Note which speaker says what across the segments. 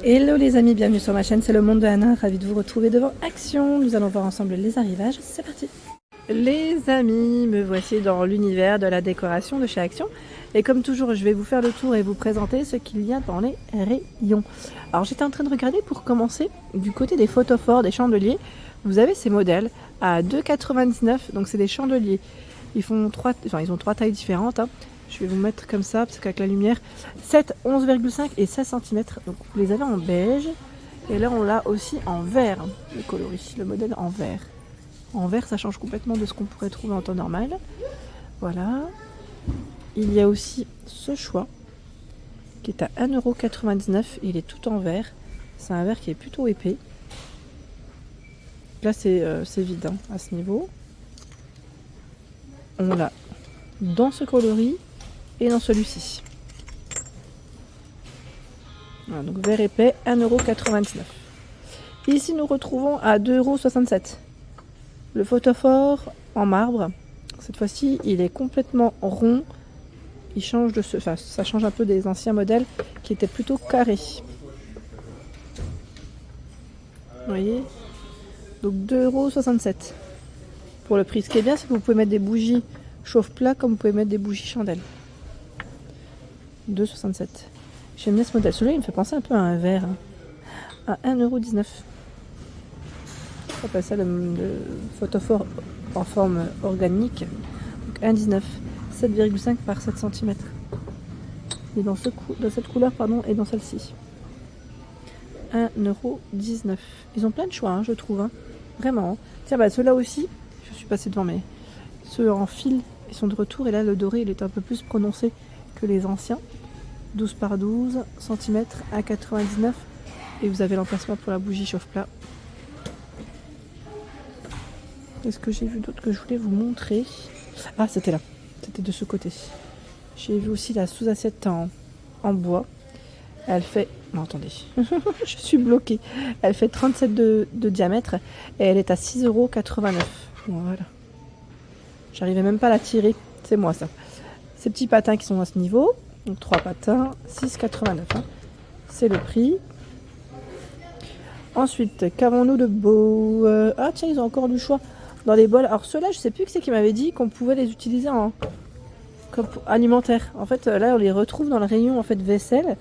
Speaker 1: Hello les amis, bienvenue sur ma chaîne, c'est le monde de Anna, ravi de vous retrouver devant Action. Nous allons voir ensemble les arrivages, c'est parti. Les amis, me voici dans l'univers de la décoration de chez Action. Et comme toujours, je vais vous faire le tour et vous présenter ce qu'il y a dans les rayons. Alors j'étais en train de regarder pour commencer, du côté des photophores, des chandeliers. Vous avez ces modèles à 2,99 €, donc c'est des chandeliers. Ils ont trois tailles différentes, hein. Je vais vous mettre comme ça, parce qu'avec la lumière, 7, 11,5 et 16 cm. Donc vous les avez en beige. Et là, on l'a aussi en vert, hein, le coloris, le modèle en vert. En vert, ça change complètement de ce qu'on pourrait trouver en temps normal. Voilà. Il y a aussi ce choix, qui est à 1,99 €. Il est tout en vert. C'est un vert qui est plutôt épais. Là, c'est vide, hein, à ce niveau. On l'a dans ce coloris et dans celui-ci. Voilà, donc vert épais, 1,99 €. Ici, nous retrouvons à 2,67 € le photophore en marbre. Cette fois-ci, il est complètement rond. Il change de ça change un peu des anciens modèles qui étaient plutôt carrés. Vous voyez? Donc 2,67 € pour le prix. Ce qui est bien, c'est que vous pouvez mettre des bougies chauffe-plat comme vous pouvez mettre des bougies chandelles. 2,67 €. J'aime bien ce modèle. Celui-là, il me fait penser un peu à un verre. À 1,19 €. On appelle ça le photophore en forme organique. Donc 1,19 €. 7,5 par 7 cm. Et dans cette couleur, pardon, et dans celle-ci. 1,19 €. Ils ont plein de choix, hein, je trouve. Hein. Vraiment. Tiens, bah ceux-là aussi, je suis passée devant, mais ceux en fil, ils sont de retour. Et là, le doré, il est un peu plus prononcé que les anciens. 12 par 12 cm à 99 €. Et vous avez l'emplacement pour la bougie chauffe-plat. Qu'est-ce que j'ai vu d'autre que je voulais vous montrer? Ah, c'était là. C'était de ce côté. J'ai vu aussi la sous-assiette en bois. Elle fait... Non, attendez. Je suis bloquée. Elle fait 37 de diamètre. Et elle est à 6,89 €. Voilà. J'arrivais même pas à la tirer. C'est moi, ça. Ces petits patins qui sont à ce niveau. Donc 3 patins. 6,89 €. Hein. C'est le prix. Ensuite, qu'avons-nous de beau? Ah, tiens, ils ont encore du choix dans les bols. Alors ceux-là, je sais plus qui c'est qui m'avait dit qu'on pouvait les utiliser comme alimentaire. En fait, là, on les retrouve dans le rayon en fait vaisselle.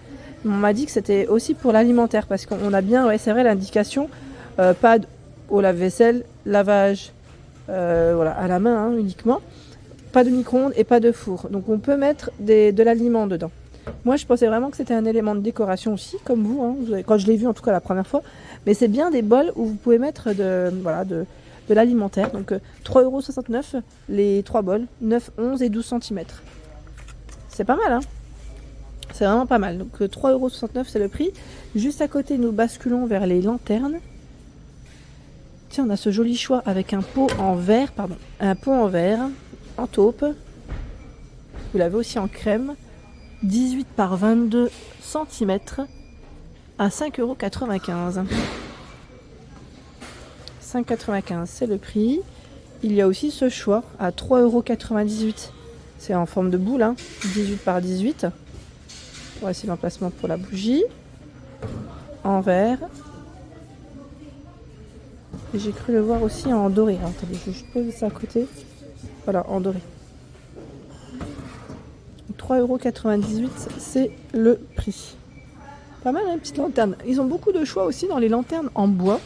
Speaker 1: On m'a dit que c'était aussi pour l'alimentaire parce qu'on a bien, ouais, c'est vrai, l'indication pas au lave-vaisselle, lavage, voilà, à la main, hein, uniquement. Pas de micro-ondes et pas de four. Donc on peut mettre de l'aliment dedans. Moi, je pensais vraiment que c'était un élément de décoration aussi, comme vous, hein, quand je l'ai vu en tout cas la première fois. Mais c'est bien des bols où vous pouvez mettre de l'alimentaire. Donc 3,69 € les 3 bols, 9, 11 et 12 cm. C'est pas mal, hein? C'est vraiment pas mal. Donc 3,69 € c'est le prix. Juste à côté, nous basculons vers les lanternes. Tiens, on a ce joli choix avec un pot en verre, en taupe. Vous l'avez aussi en crème. 18 par 22 cm à 5,95 €. 5,95 € c'est le prix. Il y a aussi ce choix à 3,98 €. C'est en forme de boule, hein, 18 par 18. Voici l'emplacement pour la bougie. En verre. Et j'ai cru le voir aussi en doré. Alors, attendez, je vais juste poser ça à côté. Voilà, en doré. 3,98 €, c'est le prix. Pas mal, hein, petite lanterne. Ils ont beaucoup de choix aussi dans les lanternes en bois.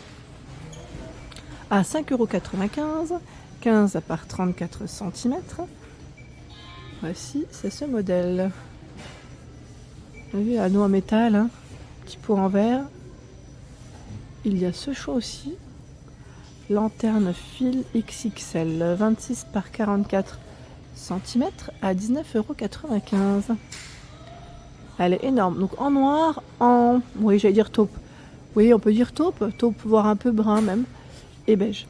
Speaker 1: À 5,95 €, 15 par 34 cm. Voici, c'est ce modèle. Vous avez vu, anneau en métal, hein, petit pot en verre. Il y a ce choix aussi. Lanterne fil XXL, 26 par 44 cm à 19,95 €. Elle est énorme. Donc en noir, oui, j'allais dire taupe. Oui, on peut dire taupe, voire un peu brun même. Et beige.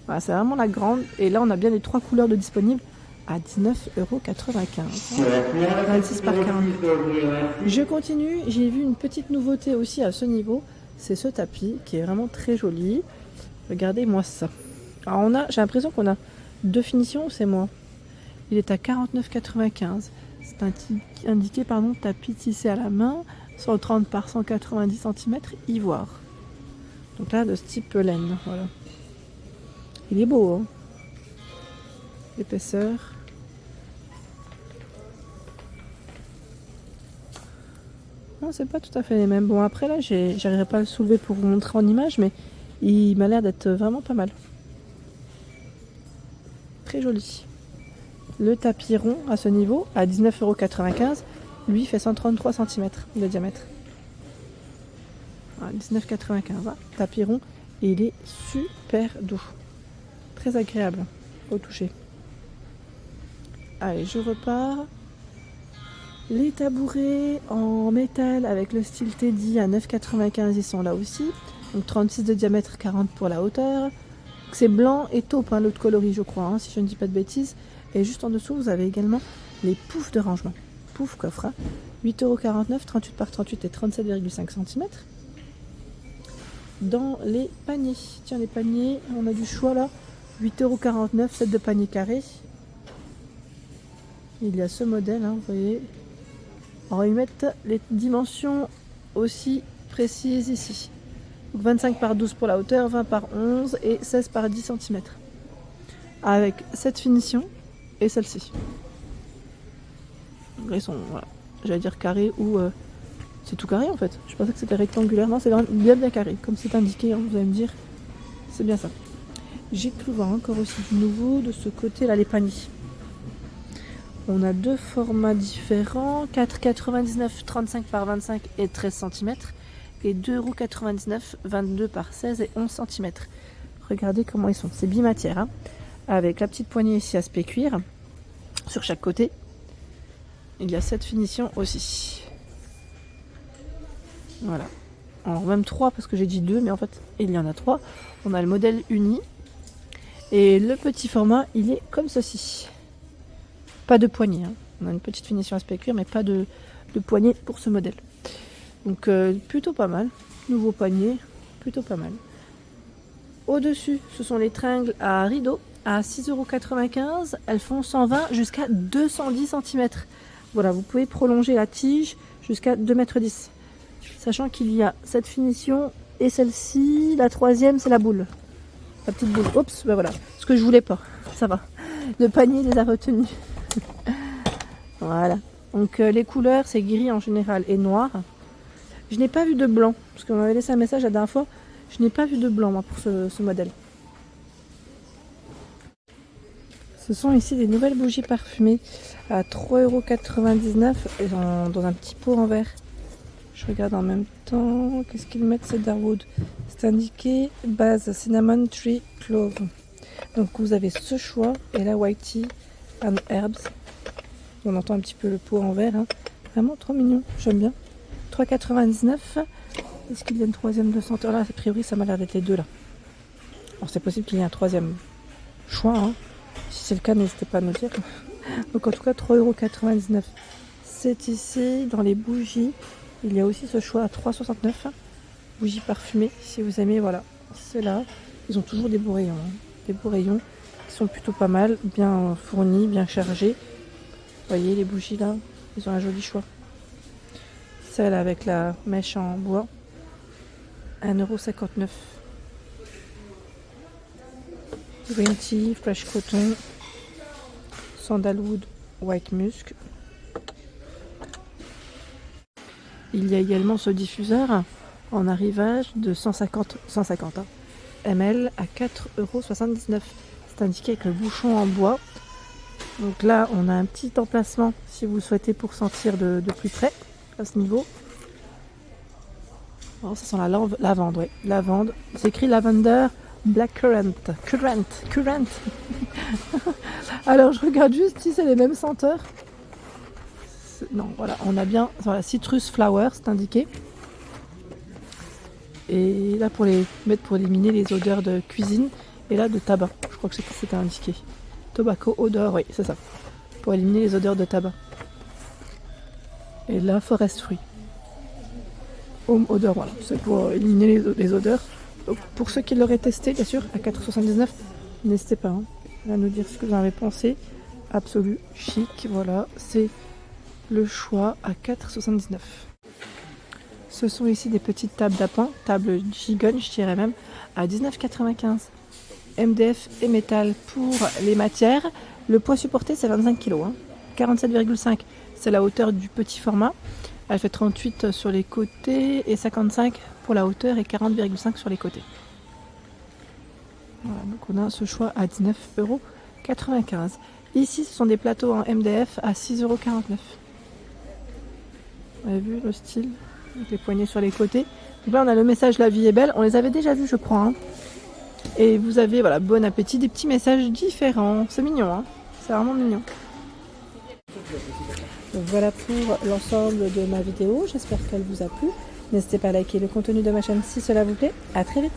Speaker 1: Voilà, c'est vraiment la grande. Et là, on a bien les 3 couleurs de disponibles à 19,95 €. 26 par 40. Je continue. J'ai vu une petite nouveauté aussi à ce niveau. C'est ce tapis qui est vraiment très joli. Regardez-moi ça. Alors j'ai l'impression qu'on a 2 finitions, c'est moi. Il est à 49,95 €. C'est indiqué tapis tissé à la main 130 par 190 cm, ivoire. Donc là, de ce type laine, voilà. Il est beau, hein. L'épaisseur. Non, c'est pas tout à fait les mêmes. Bon, après là, j'arriverai pas à le soulever pour vous montrer en image, mais il m'a l'air d'être vraiment pas mal. Très joli. Le tapis rond à ce niveau, à 19,95 €, lui fait 133 cm de diamètre. Voilà, 19,95 €, hein, tapis rond, et il est super doux. Très agréable au toucher. Allez, je repars. Les tabourets en métal avec le style Teddy à 9,95 €, ils sont là aussi. Donc 36 de diamètre, 40 pour la hauteur. C'est blanc et taupe, hein, l'autre coloris, je crois, hein, si je ne dis pas de bêtises. Et juste en dessous, vous avez également les poufs de rangement. Pouf coffre, hein, 8,49 €, 38 par 38 et 37,5 cm. Dans les paniers, tiens, les paniers, on a du choix là. 8,49 €, 7 de panier carré. Il y a ce modèle, hein, vous voyez. On va y mettre les dimensions aussi précises ici. Donc 25 par 12 pour la hauteur, 20 par 11 et 16 par 10 cm. Avec cette finition et celle-ci. Ils sont, voilà, j'allais dire carré ou... c'est tout carré en fait. Je pensais que c'était rectangulaire. Non, c'est bien carré. Comme c'est indiqué, hein, vous allez me dire. C'est bien ça. J'ai cru voir encore aussi du nouveau de ce côté là, les paniers. On a deux formats différents, 4,99 €, 35 par 25 et 13 cm, et 2,99 €, 22 par 16 et 11 cm. Regardez comment ils sont, c'est bimatière, hein, avec la petite poignée ici aspect cuir, sur chaque côté. Il y a cette finition aussi. Voilà. Alors même 3 parce que j'ai dit 2, mais en fait il y en a 3. On a le modèle uni, et le petit format, il est comme ceci. Pas de poignée, hein. On a une petite finition aspect cuir, mais pas de poignée pour ce modèle. Donc plutôt pas mal. Nouveau panier, plutôt pas mal. Au-dessus, ce sont les tringles à rideau à 6,95 €. Elles font 120 jusqu'à 210 cm. Voilà, vous pouvez prolonger la tige jusqu'à 2,10 m. Sachant qu'il y a cette finition et celle-ci. La troisième, c'est la boule. La petite boule. Oups, ben voilà. Ce que je voulais pas. Ça va. Le panier les a retenus. Voilà. Donc les couleurs, c'est gris en général et noir. Je n'ai pas vu de blanc, parce qu'on m'avait laissé un message la dernière fois. Je n'ai pas vu de blanc moi pour ce modèle. Ce sont ici des nouvelles bougies parfumées à 3,99 € dans un petit pot en verre. Je regarde en même temps. Qu'est-ce qu'ils mettent, Cedarwood? C'est indiqué base cinnamon tree clove. Donc vous avez ce choix et la white tea and herbs. On entend un petit peu le pot en verre, hein. Vraiment trop mignon, j'aime bien. 3,99 €. Est-ce qu'il y a une troisième de senteur là? A priori ça m'a l'air d'être les deux là. Alors c'est possible qu'il y ait un troisième choix, hein. Si c'est le cas, n'hésitez pas à nous dire. Donc en tout cas 3,99 €. C'est ici dans les bougies. Il y a aussi ce choix à 3,69 €. Bougies parfumées, si vous aimez, voilà. C'est là. Ils ont toujours des beaux rayons, hein. Des beaux rayons qui sont plutôt pas mal, bien fournis, bien chargés. Vous voyez les bougies là, ils ont un joli choix. Celle avec la mèche en bois, 1,59 €. Green tea, fresh cotton, sandalwood, white musk. Il y a également ce diffuseur en arrivage de 150 ml à 4,79 €. C'est indiqué avec le bouchon en bois. Donc là, on a un petit emplacement si vous le souhaitez pour sentir de plus près à ce niveau. Alors, ça sent la lavande, ouais. Lavande. C'est écrit lavender black currant. Currant. Alors, je regarde juste si c'est les mêmes senteurs. Non, voilà, on a bien voilà, citrus flower, c'est indiqué. Et là, pour éliminer les odeurs de cuisine. Et là, de tabac. Je crois que c'était indiqué. Tobacco odeur, oui, c'est ça. Pour éliminer les odeurs de tabac. Et là, forest fruit. Home odor, voilà. C'est pour éliminer les odeurs. Donc, pour ceux qui l'auraient testé, bien sûr, à 4,79 €, n'hésitez pas, hein, à nous dire ce que vous en avez pensé. Absolu, chic, voilà. C'est le choix à 4,79 €. Ce sont ici des petites tables d'appoint, tables gigogne je dirais même, à 19,95 €. MDF et métal pour les matières. Le poids supporté c'est 25 kg. 47,5 c'est la hauteur du petit format. Elle fait 38 sur les côtés et 55 pour la hauteur et 40,5 sur les côtés. Voilà, donc on a ce choix à 19,95 €. Ici ce sont des plateaux en MDF à 6,49 €. Vous avez vu le style, avec les poignées sur les côtés. Donc là on a le message la vie est belle, on les avait déjà vus je crois. Hein. Et vous avez, voilà, bon appétit, des petits messages différents. C'est mignon, hein, c'est vraiment mignon. Donc voilà pour l'ensemble de ma vidéo. J'espère qu'elle vous a plu. N'hésitez pas à liker le contenu de ma chaîne si cela vous plaît. À très vite.